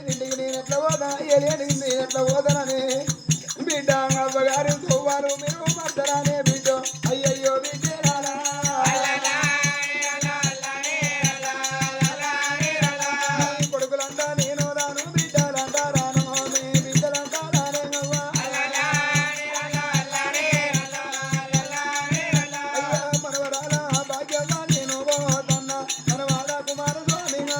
ఇంటికి నేను ఎట్లా పోదా ఏలేటికి నేను ఎట్లా పోతానని బిడ్డ అవ్వగారు తోవారు మీరు పడతారనే బిడ్డ అయ్యయ్యో బిడ్డరాలా కొడుకులంటా నేను రాను బిడ్డలంటా రాను మీ బిడ్డలంటా రానేవా మనవరాల భాగ్యంగా నేను పోతున్నా మనవాడ కుమార స్వామిగా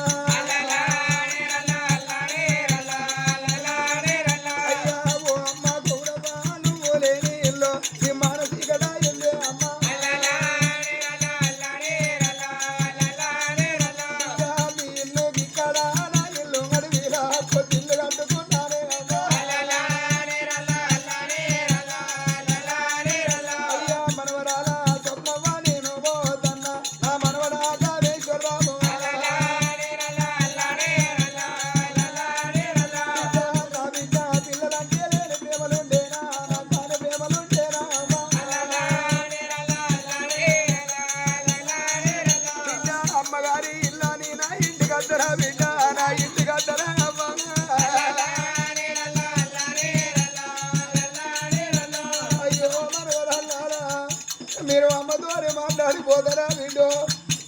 మీరు అమ్మ ద్వారా మాట్లాడిపోతారా బిడ్డో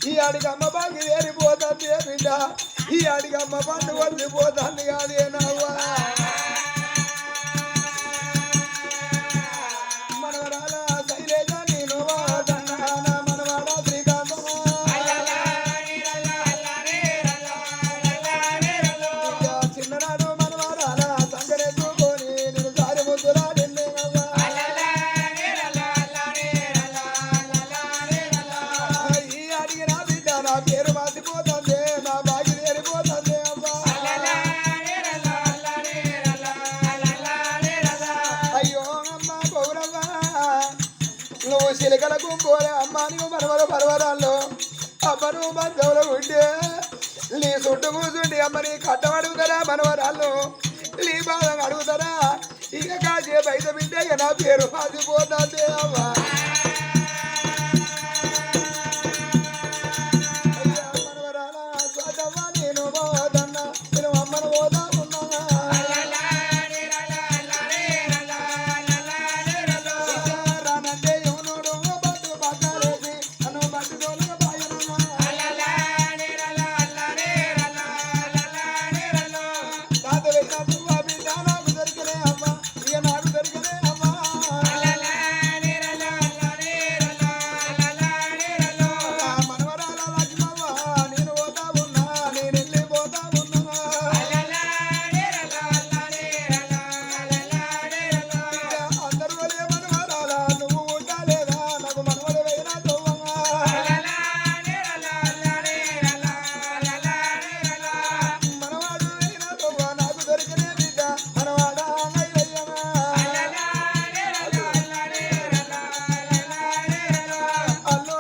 ఈ ఆడికి అమ్మ బాగి వేరిపోతుంది బిడ్డ ఈ ఆడికి అమ్మ పండు వదిలిపోతుంది కాదేనవ్వా మనవరాల శైలేజ నేను వాదన్నా మనవాడ శ్రీకాంతమా చిన్ననాడు మనవారాల సంకరెత్తుకొని నేను సారి ముద్దులాడిన్నవా నా పేరు మాసిపోతుంది నా బాగి వేరిపోతుంది అమ్మా అయ్యో అమ్మ గౌరవ్వ నువ్వు చిలకలకు పోలే అమ్మ నువ్వు పర్వరాల్లో అమ్మను బంధువులు ఉంటే నీ చుట్టూ కూర్చుండి అమ్మని కట్టం అడుగుతారా మనవరాళ్ళు నీ బాధ అడుగుతారా ఇక కాసేపు అయితే బిడ్డ నా పేరు మాసిపోతుంది అమ్మా